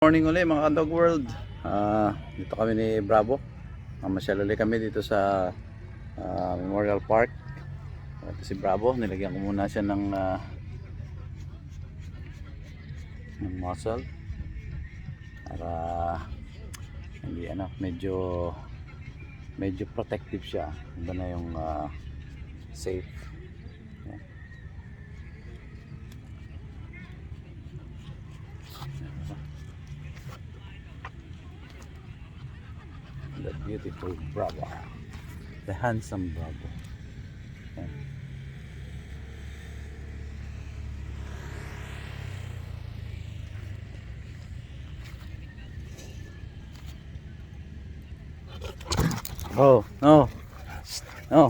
Morning ulit mga ka-dog world. Dito kami ni Bravo. Masyal ulit kami dito sa Memorial Park. Ito si Bravo, nilagyan ko muna siya ng muscle para hindi medyo protective siya. Iba na yung safe. The beautiful Bravo, the handsome Bravo. Ayan. Oh no, no,